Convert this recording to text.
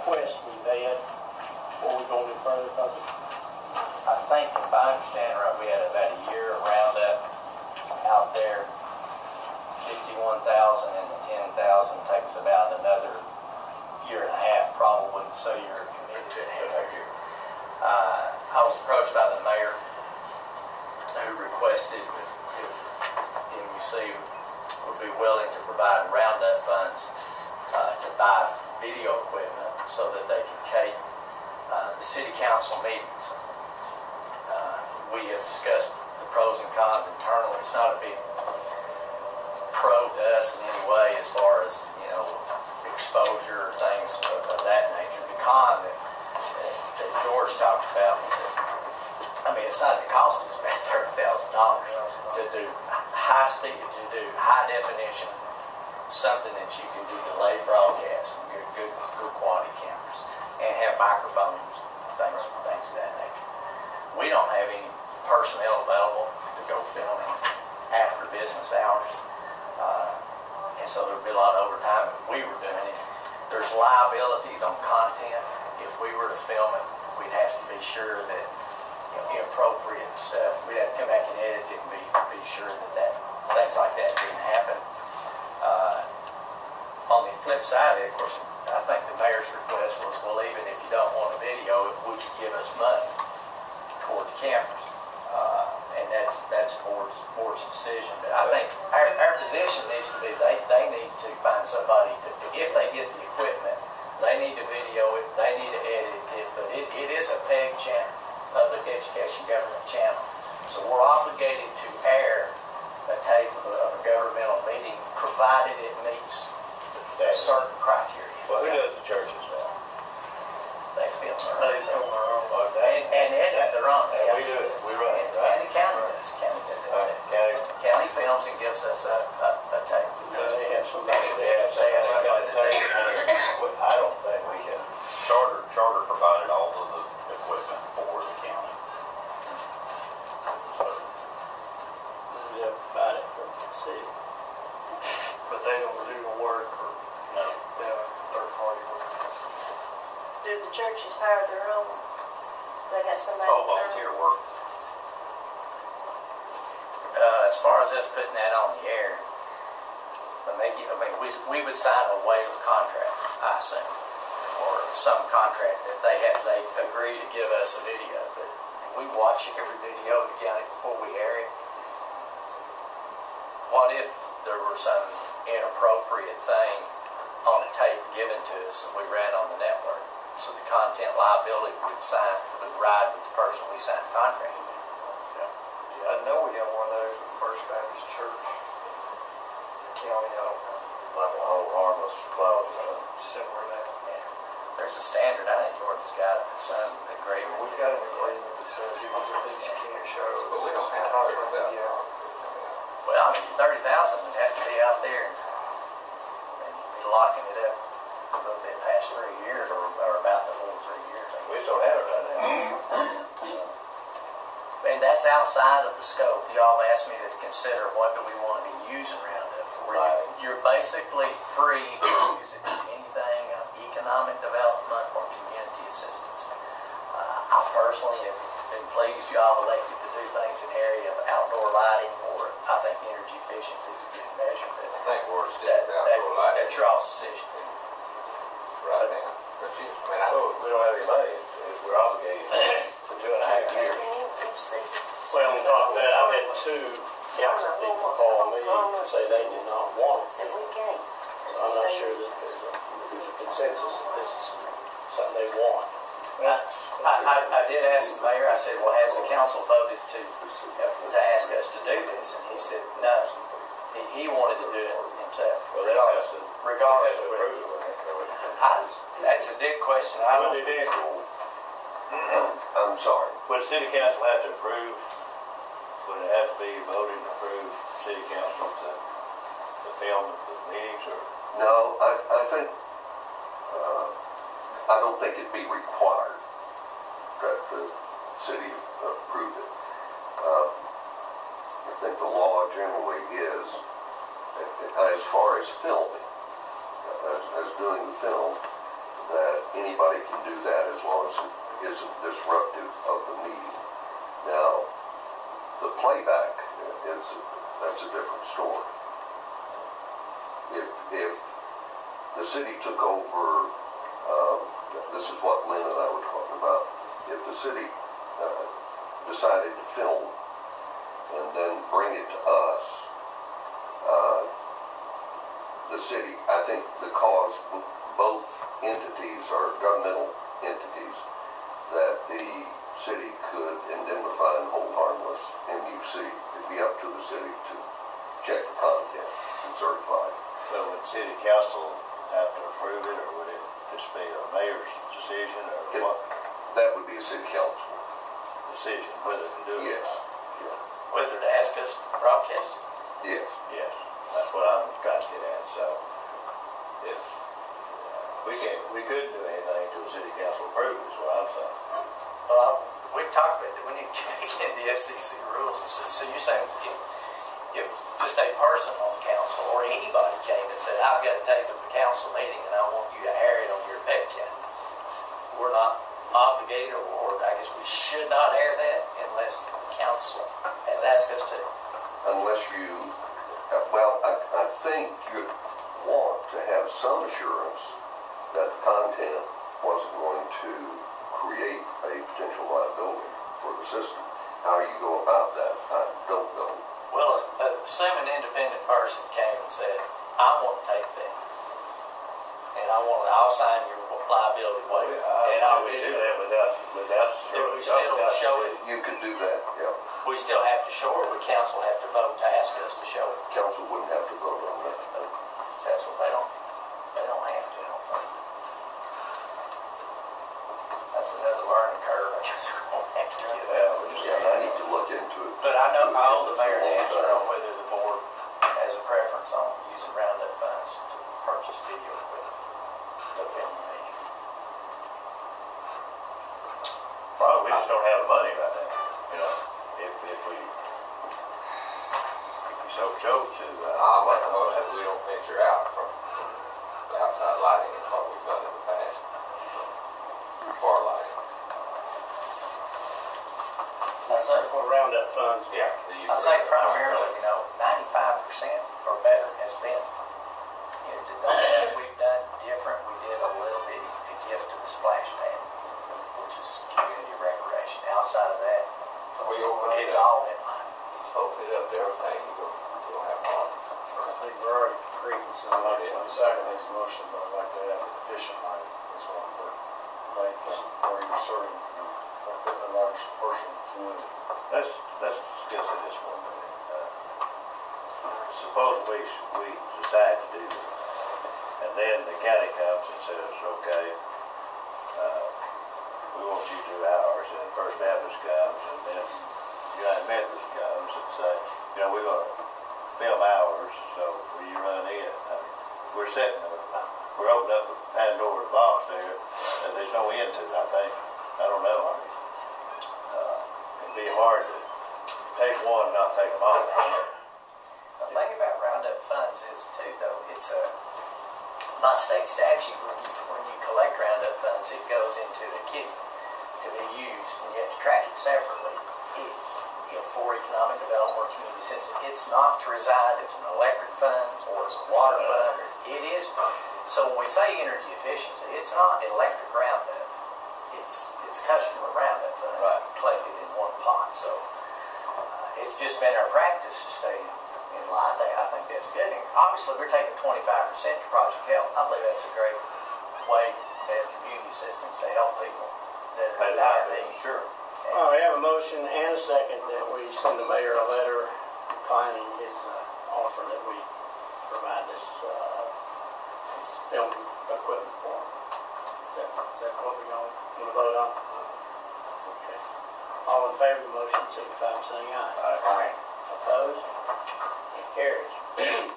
requests we've had before we go any further? Because I think, if I understand right, we had about a year roundup out there. 51,000 and the 10,000 takes about another year and a half probably, so you're committed to it every year. I was approached by the mayor who requested if MUC would be willing to provide roundup funds to buy video equipment so that they can take the city council meetings. We have discussed the pros and cons internally. It's not a big pro to us in any way as far as, exposure or things of that nature. The con that George talked about was that, it's not the cost is about $30,000 to do high speed, to do high definition, something that you can do delayed broadcast and get good quality cameras and have microphones, things of that nature. We don't have any personnel available to go filming after business hours. And so there'd be a lot of overtime if we were doing it. There's liabilities on content. If we were to film it, we'd have to be sure that inappropriate stuff, we'd have to come back and edit it and be sure that things like that didn't happen. On the flip side of it, of course, I think the mayor's request was, well, even if you don't want a video, would you give us money toward the cameras? And that's board's decision. But I think our position needs to be they need to find somebody to, if they get the equipment, they need to video it, they need to edit it, but it is a PEG channel, Public Education Government channel. So we're obligated to air a tape of a governmental meeting provided it meets certain criteria. Well, who does the churches now? They film their own. And edit their own. And we do it. We run it, right? And the county does. County films and gives us a tape. they have somebody. I don't think we can. Charter provided all of the equipment for the county. So, Yeah, buy it from the city. But they don't do the work or no. they have third party work. Do the churches hire their own? They got somebody. All volunteer work. As far as us putting that on the air, we would sign a waiver contract, I assume, or some contract that they agree to give us a video, but we watch every video of the county before we air it. What if there were some inappropriate thing on a tape given to us that we ran on the network? So the content liability would ride with the person we signed the contract with. I know we have one of those with First Baptist Church. The county, I don't know. Like a whole harmless clause. Similar to that. Yeah. There's a standard. I think Georgia's got some agreement. We've got an agreement that says these are things you can't show. But we don't have Yeah. Well, 30,000 would have to be out there and be locking it up a little bit past 3 years or about the full 3 years. We just don't have it right now. And that's outside of the scope. Y'all asked me to consider what do we want to be using Roundup for. Right. You're basically free to use it for anything of economic development or community assistance. I personally have been pleased y'all elected to do things in the area of outdoor lighting, or I think energy efficiency is a good measure. But I think we're still outdoor lighting. That's y'all's decision. Right now. But We don't have any money. We're obligated for 2.5 years. Well, on top of that, I've had 2 council people call me and say they did not want it. I'm not sure that there's a consensus that this is something they want. I did ask the mayor, I said, well, has the council voted to ask us to do this? And he said, no. He wanted to do it himself. Well, they don't have to. Regardless of approve it. that's a big question. Would they do? I'm sorry. Would the city council have to approve? Would it have to be voted and approved city council to film the meetings, or? No, I think, I don't think it'd be required that the city approve it. I think the law generally is, as far as filming, as doing the film, that anybody can do that as long as it isn't disruptive of the meeting. Now, the playback, that's a different story. If the city took over, this is what Lynn and I were talking about, if the city decided to film and then bring it to us, the city, I think because both entities are governmental entities, that the city could indemnify and hold harmless MUC. It'd be up to the city to check the content and certify it. So would city council have to approve it, or would it just be a mayor's decision, or what? That would be a city council Decision whether to do it? Yes. Yeah. Whether to ask us to broadcast it. Yes. Yes, that's what I'm trying to get at. So if we couldn't do anything till the city council approved, is what I'm saying. Well, we've talked about that. We need to get the FCC rules. So you're saying if just a person on council or anybody came and said, I've got to take to the council meeting and I want you to air it on your pet channel, we're not obligated, or I guess we should not air that unless the council has asked us to. Unless you, well, I think you'd want to have some assurance that the content wasn't going to create a potential liability for the system. How you go about that, I don't know. Well, assume an independent person came and said, I want to take that, and I'll sign your liability waiver, and I'll do that without. Then we still show it. You could do that, yeah. We still have to show it. Would council have to vote to ask us to show it? Council wouldn't have to vote on that. That's what they don't have to. I don't think. That's another learning curve. I guess we're going to have to get that. Yeah, I need to look into it. But I know I owe the mayor an answer on whether the board has a preference on using roundup funds to purchase video equipment to film the meeting. Probably we just don't have the money right now. You know, if we so chose to. I'll make a motion we don't venture out from the outside lighting and what we've done in the past. Far lighting. I say for roundup funds, Yeah. I say primarily, 95% or better has been. The things that we've done different, we did a little bit a gift to the splash pad, which is community recreation. Outside of that, We open it it's up. all in line. Open it up to everything. You don't have fun. I think we're already agreed, so I'd like to second this motion, but I'd like to have it efficient lighting as well for like where you're serving a large portion of the community. Let's discuss it this one minute. Suppose we decide to do this, and then the county comes and says, okay, we want you to do ours, and First Baptist comes, and then United Methodist comes and say, we're going to film ours, so will you run it? We're opening up a Pandora's box there, and there's no end to it, I think. I don't know. It'd be hard to take one and not take them all. The thing about roundup funds is too, though, it's by state statute when you collect roundup funds, it goes into a kitty to be used, and you have to track it separately. For economic development or community assistance, it's not to reside as an electric fund or as a water fund. It is. So when we say energy efficiency, it's not electric roundup. It's customer roundup funds collected in one pot. So it's just been our practice to stay in line. I think that's good. And obviously, we're taking 25% to Project Help. I believe that's a great way to have community assistance to help people that are in dire need. Sure. Well, we have a motion and a second that we send the mayor a letter declining his offer that we provide this filming equipment for him. Is that what we're going to vote on? Okay. All in favor of the motion, signify by saying aye. Aye. Opposed? It carries.